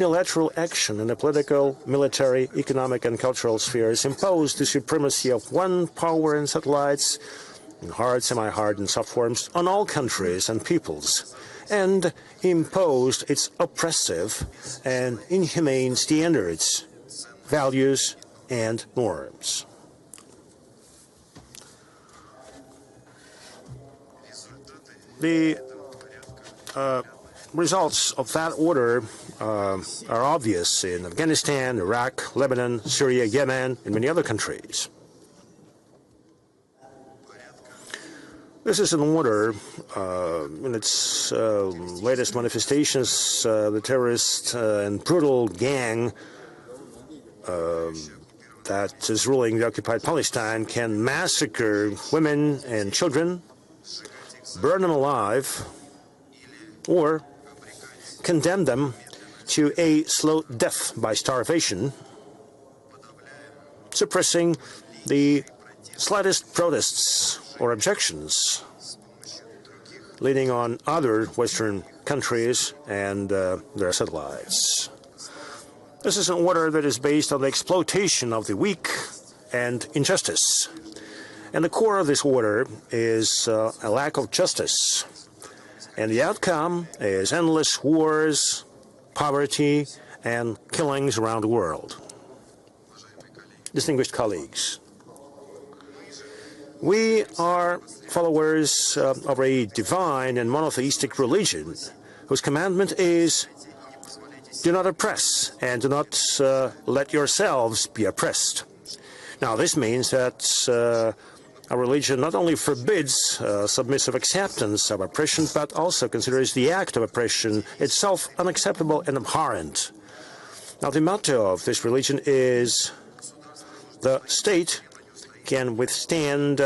unilateral action in the political, military, economic, and cultural spheres imposed the supremacy of one power and satellites, in hard, semi-hard, and soft forms, on all countries and peoples, and imposed its oppressive and inhumane standards, values, and norms. The results of that order are obvious in Afghanistan, Iraq, Lebanon, Syria, Yemen, and many other countries. This is an order in its latest manifestations. The terrorist and brutal gang that is ruling the occupied Palestine can massacre women and children, burn them alive, or condemn them to a slow death by starvation, suppressing the slightest protests or objections, leading on other Western countries and their satellites. This is an order that is based on the exploitation of the weak and injustice. And the core of this order is a lack of justice. And the outcome is endless wars, poverty, and killings around the world. Distinguished colleagues, we are followers of a divine and monotheistic religion whose commandment is, do not oppress and do not let yourselves be oppressed. Now, this means that our religion not only forbids submissive acceptance of oppression, but also considers the act of oppression itself unacceptable and abhorrent. Now, the motto of this religion is, the state can withstand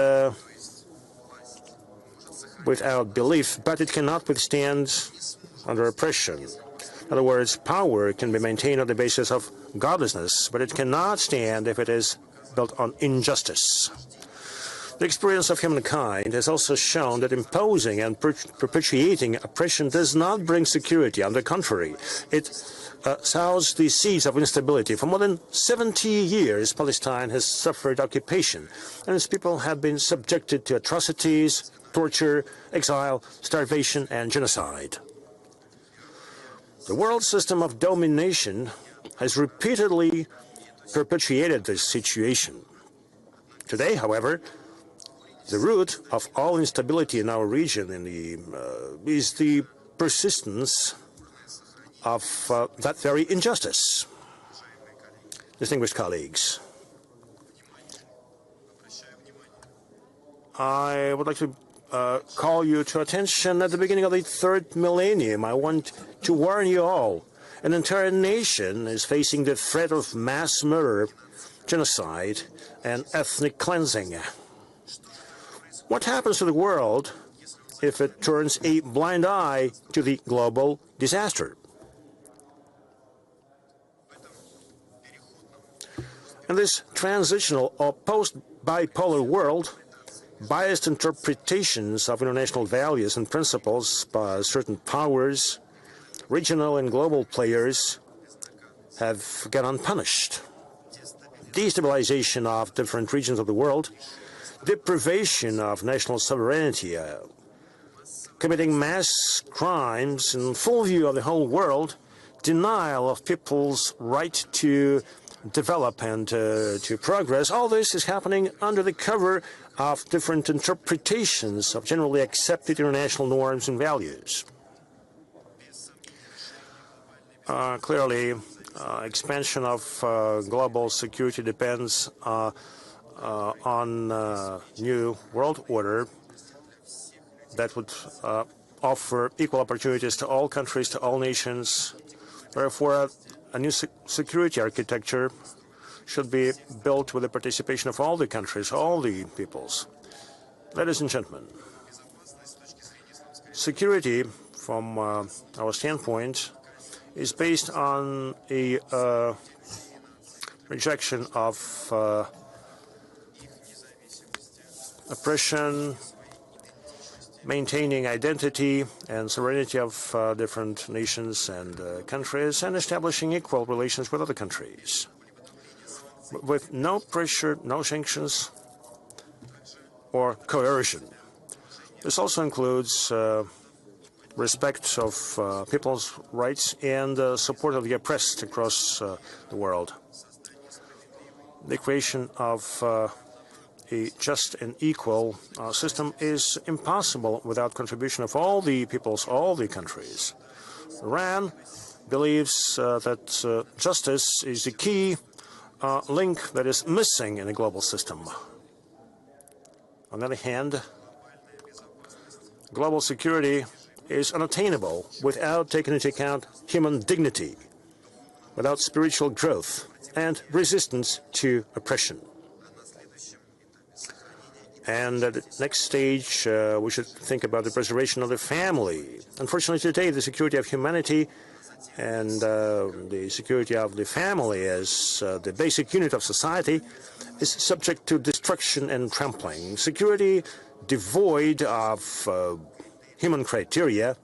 without belief, but it cannot withstand under oppression. In other words, power can be maintained on the basis of godlessness, but it cannot stand if it is built on injustice. The experience of humankind has also shown that imposing and perpetuating oppression does not bring security. On the contrary, it sows the seeds of instability. For more than 70 years, Palestine has suffered occupation, and its people have been subjected to atrocities, torture, exile, starvation, and genocide. The world system of domination has repeatedly perpetuated this situation. Today, however, the root of all instability in our region is the persistence of that very injustice. Distinguished colleagues, I would like to call you to attention at the beginning of the third millennium. I want to warn you all. An entire nation is facing the threat of mass murder, genocide, and ethnic cleansing. What happens to the world if it turns a blind eye to the global disaster? In this transitional or post-bipolar world, biased interpretations of international values and principles by certain powers, regional and global players, have gone unpunished. Destabilization of different regions of the world, deprivation of national sovereignty, committing mass crimes in full view of the whole world, denial of people's right to develop and to progress. All this is happening under the cover of different interpretations of generally accepted international norms and values. Clearly, expansion of global security depends on new world order that would offer equal opportunities to all countries, to all nations. Therefore, a new security architecture should be built with the participation of all the countries, all the peoples. Ladies and gentlemen, security, from our standpoint, is based on a rejection of oppression, maintaining identity and sovereignty of different nations and countries, and establishing equal relations with other countries, with no pressure, no sanctions, or coercion. This also includes respect of people's rights and support of the oppressed across the world. The creation of a just and equal system is impossible without contribution of all the peoples, all the countries. Iran believes that justice is the key link that is missing in the global system. On the other hand, global security is unattainable without taking into account human dignity, without spiritual growth and resistance to oppression. And at the next stage, we should think about the preservation of the family. Unfortunately, today, the security of humanity and the security of the family as the basic unit of society is subject to destruction and trampling. Security devoid of human criteria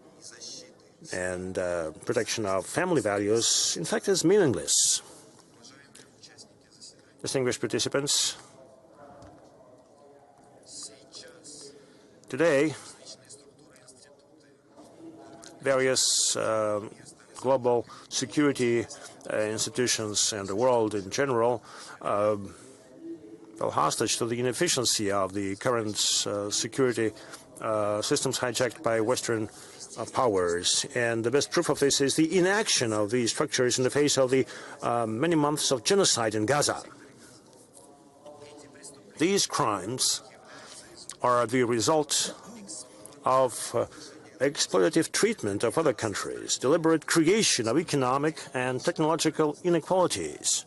and protection of family values, in fact, is meaningless. Distinguished participants, today, various global security institutions and the world in general fell hostage to the inefficiency of the current security systems hijacked by Western powers. And the best proof of this is the inaction of these structures in the face of the many months of genocide in Gaza. These crimes are the result of exploitative treatment of other countries, deliberate creation of economic and technological inequalities,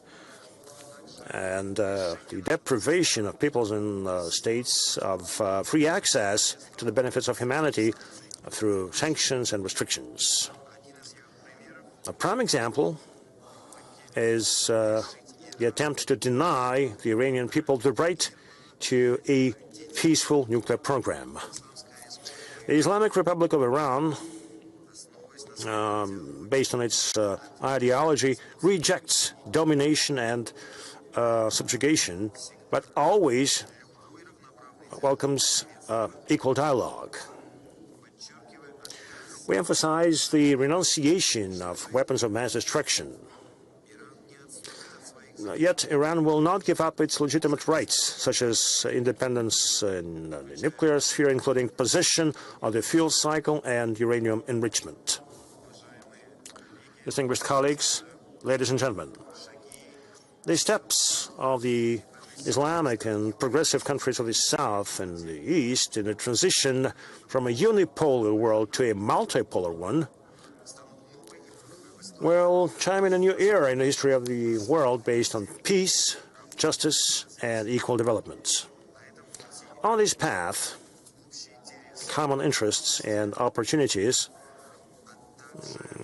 and the deprivation of peoples and states of free access to the benefits of humanity through sanctions and restrictions. A prime example is the attempt to deny the Iranian people the right to a peaceful nuclear program. The Islamic Republic of Iran, based on its ideology, rejects domination and subjugation, but always welcomes equal dialogue. We emphasize the renunciation of weapons of mass destruction. Yet Iran will not give up its legitimate rights, such as independence in the nuclear sphere, including possession of the fuel cycle and uranium enrichment. Distinguished colleagues, ladies and gentlemen, the steps of the Islamic and progressive countries of the South and the East in the transition from a unipolar world to a multipolar one will chime in a new era in the history of the world based on peace, justice, and equal development. On this path, common interests and opportunities,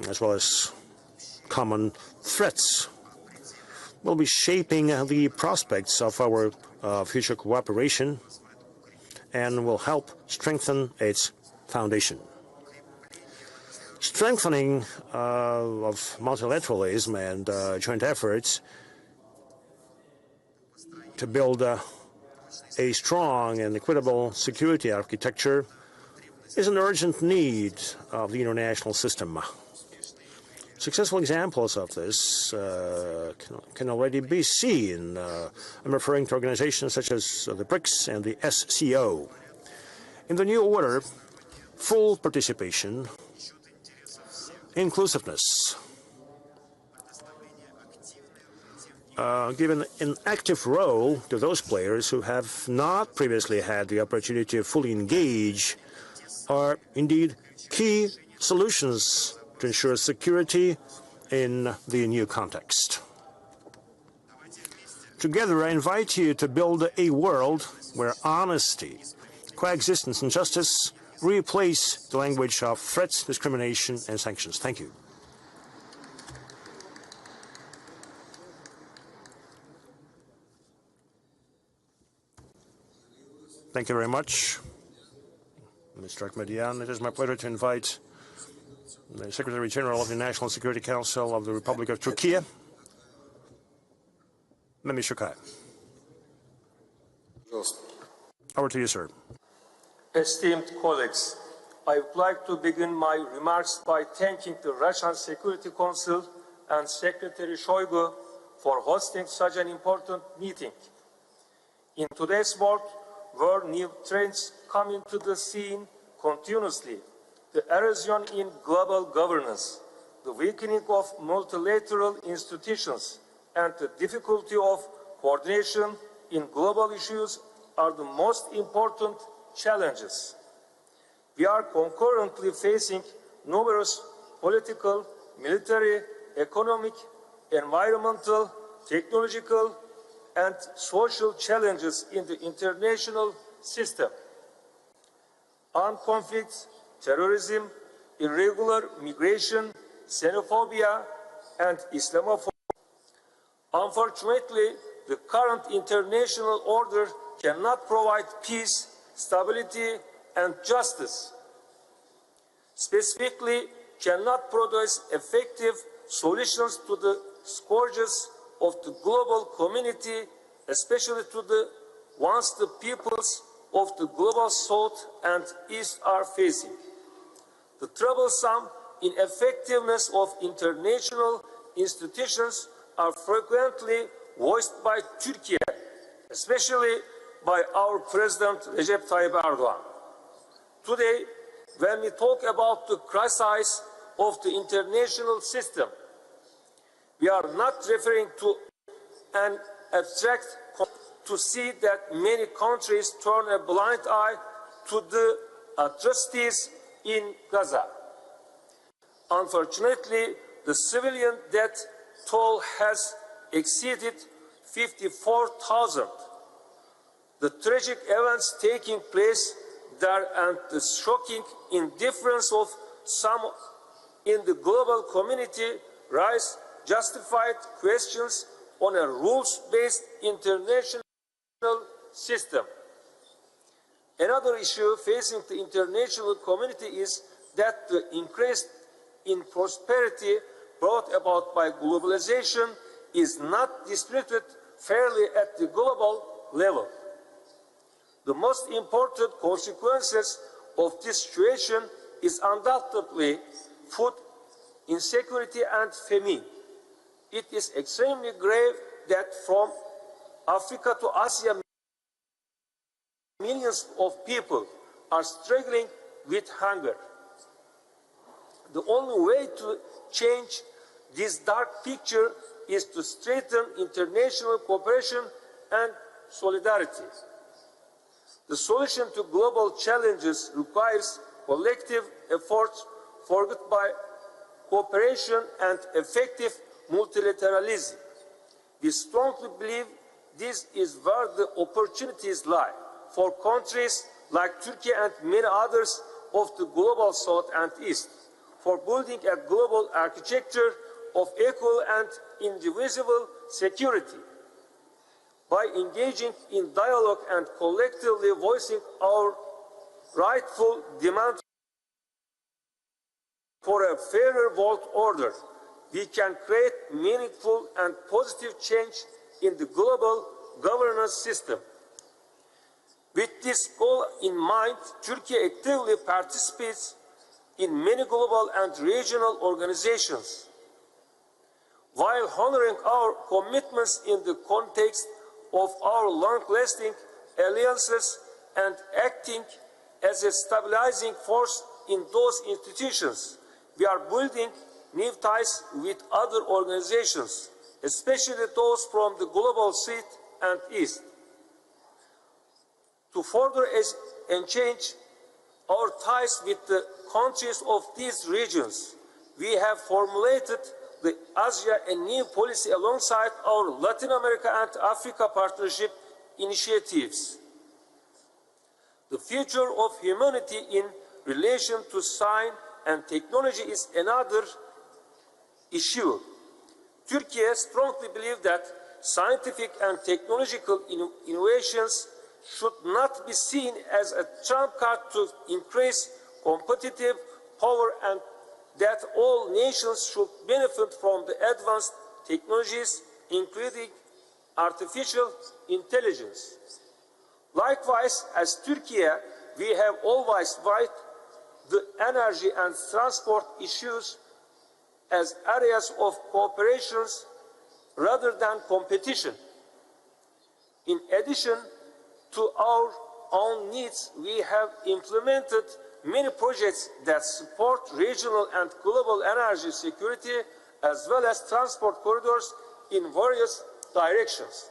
as well as common threats, will be shaping the prospects of our future cooperation and will help strengthen its foundation. Strengthening of multilateralism and joint efforts to build a strong and equitable security architecture is an urgent need of the international system. Successful examples of this can already be seen. I'm referring to organizations such as the BRICS and the SCO. In the new order, full participation, inclusiveness, given an active role to those players who have not previously had the opportunity to fully engage, are indeed key solutions to ensure security in the new context. Together, I invite you to build a world where honesty, coexistence, and justice replace the language of threats, discrimination, and sanctions. Thank you. Thank you very much, Mr. Mr. Ahmedian. It is my pleasure to invite the Secretary General of the National Security Council of the Republic of Turkey, Mehmet Şokai. Over to you, sir. Esteemed colleagues, I would like to begin my remarks by thanking the Russian Security Council and Secretary Shoigu for hosting such an important meeting. In today's world, where new trends come into the scene continuously, the erosion in global governance, the weakening of multilateral institutions, and the difficulty of coordination in global issues are the most important challenges. We are concurrently facing numerous political, military, economic, environmental, technological, and social challenges in the international system. Armed conflicts, terrorism, irregular migration, xenophobia, and Islamophobia. Unfortunately, the current international order cannot provide peace, stability, and justice. Specifically, cannot produce effective solutions to the scourges of the global community, especially to the ones the peoples of the global South and East are facing. The troublesome ineffectiveness of international institutions are frequently voiced by Turkey, especially by our President Recep Tayyip Erdogan. Today, when we talk about the crisis of the international system, we are not referring to an abstract to see that many countries turn a blind eye to the atrocities in Gaza. Unfortunately, the civilian death toll has exceeded 54,000. The tragic events taking place there and the shocking indifference of some in the global community raise justified questions on a rules-based international system. Another issue facing the international community is that the increase in prosperity brought about by globalization is not distributed fairly at the global level. The most important consequences of this situation is undoubtedly food insecurity and famine. It is extremely grave that from Africa to Asia, millions of people are struggling with hunger. The only way to change this dark picture is to strengthen international cooperation and solidarity. The solution to global challenges requires collective efforts forged by cooperation and effective multilateralism. We strongly believe this is where the opportunities lie for countries like Turkey and many others of the global South and East, for building a global architecture of equal and indivisible security. By engaging in dialogue and collectively voicing our rightful demand for a fairer world order, we can create meaningful and positive change in the global governance system. With this goal in mind, Turkey actively participates in many global and regional organizations. While honoring our commitments in the context of our long-lasting alliances and acting as a stabilizing force in those institutions, we are building new ties with other organizations, especially those from the global South and East. To further enhance our ties with the countries of these regions, we have formulated the Asia and New policy alongside our Latin America and Africa partnership initiatives. The future of humanity in relation to science and technology is another issue. Turkey strongly believes that scientific and technological innovations should not be seen as a trump card to increase competitive power, and that all nations should benefit from the advanced technologies, including artificial intelligence. Likewise, as Turkey, we have always viewed the energy and transport issues as areas of cooperation rather than competition. In addition to our own needs, we have implemented many projects that support regional and global energy security, as well as transport corridors in various directions.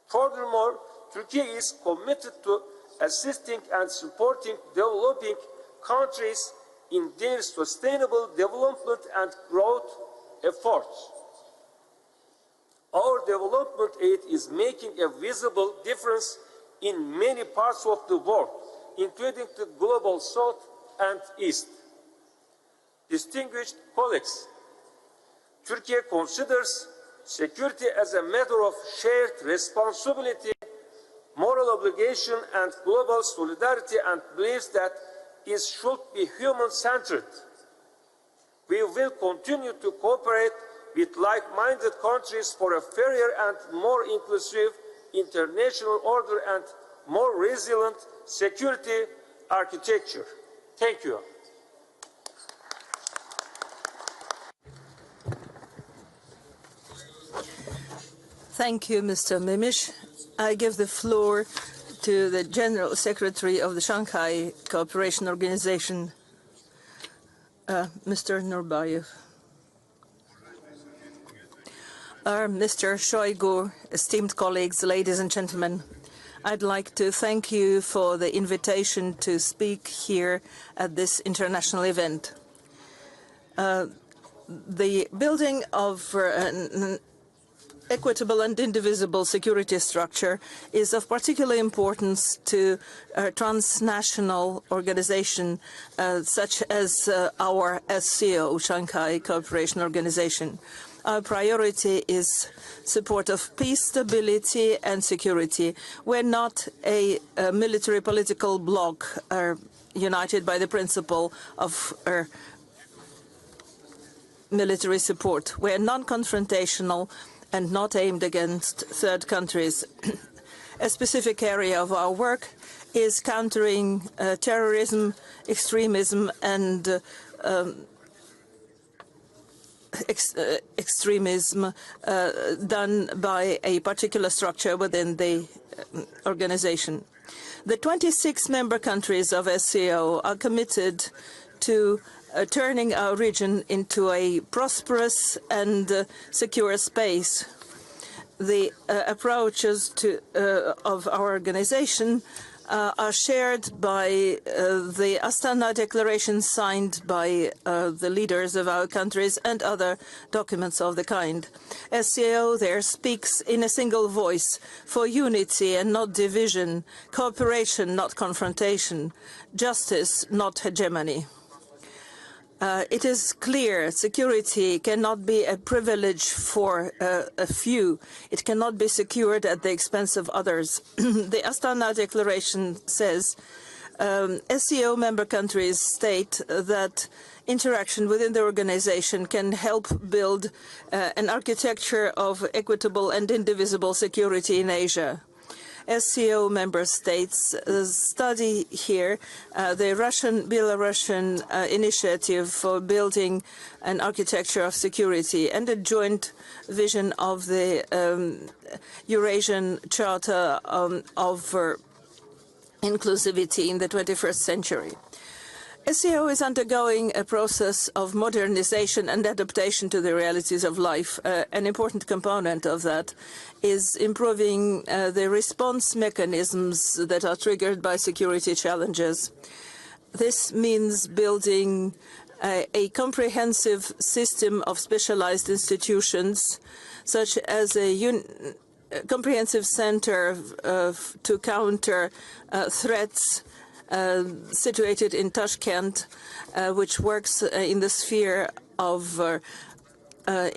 Furthermore, Turkey is committed to assisting and supporting developing countries in their sustainable development and growth efforts. Our development aid is making a visible difference in many parts of the world, including the global south and east. Distinguished colleagues, Turkey considers security as a matter of shared responsibility, moral obligation, and global solidarity, and believes that it should be human-centered. We will continue to cooperate with like-minded countries for a fairer and more inclusive international order and more resilient security architecture. Thank you. Thank you, Mr. Mimic. I give the floor to the General Secretary of the Shanghai Cooperation Organization, Mr. Nurbayev. Mr. Shoigu, esteemed colleagues, ladies and gentlemen, I'd like to thank you for the invitation to speak here at this international event. The building of an equitable and indivisible security structure is of particular importance to a transnational organization such as our SCO, Shanghai Cooperation Organization. Our priority is support of peace, stability, and security. We're not a military political bloc united by the principle of military support. We're non-confrontational and not aimed against third countries. A specific area of our work is countering terrorism, extremism, and extremism done by a particular structure within the organization. The 26 member countries of SCO are committed to turning our region into a prosperous and secure space. The approaches of our organization are shared by the Astana Declaration signed by the leaders of our countries and other documents of the kind. SCO there speaks in a single voice for unity and not division, cooperation, not confrontation, justice, not hegemony. It is clear security cannot be a privilege for a few. It cannot be secured at the expense of others. The Astana Declaration says SCO member countries state that interaction within the organization can help build an architecture of equitable and indivisible security in Asia. SCO member states study here the Russian-Belarusian initiative for building an architecture of security and a joint vision of the Eurasian Charter of Inclusivity in the 21st century. SCO is undergoing a process of modernization and adaptation to the realities of life. An important component of that is improving the response mechanisms that are triggered by security challenges. This means building a comprehensive system of specialized institutions, such as a comprehensive center to counter threats situated in Tashkent, which works in the sphere of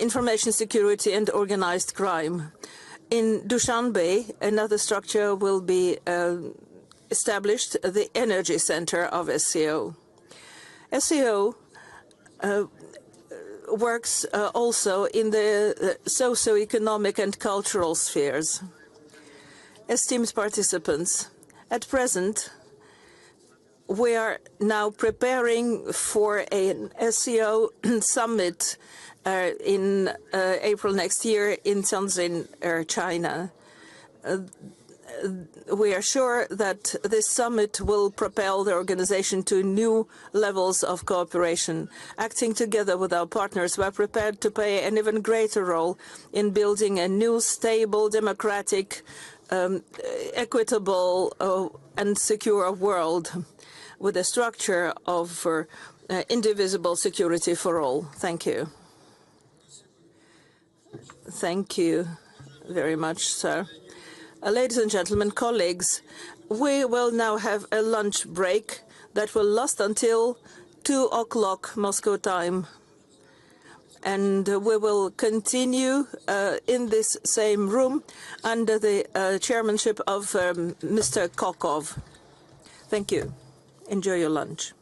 information security and organized crime. In Dushanbe, another structure will be established, the Energy Center of SCO. SCO works also in the socio-economic and cultural spheres. Esteemed participants, at present, we are now preparing for an SCO summit in April next year in Tianjin, China. We are sure that this summit will propel the organization to new levels of cooperation. Acting together with our partners, we are prepared to play an even greater role in building a new, stable, democratic, equitable, and secure world with a structure of indivisible security for all. Thank you. Thank you very much, sir. Ladies and gentlemen, colleagues, we will now have a lunch break that will last until 2 o'clock Moscow time. And we will continue in this same room under the chairmanship of Mr. Kokov. Thank you. Enjoy your lunch.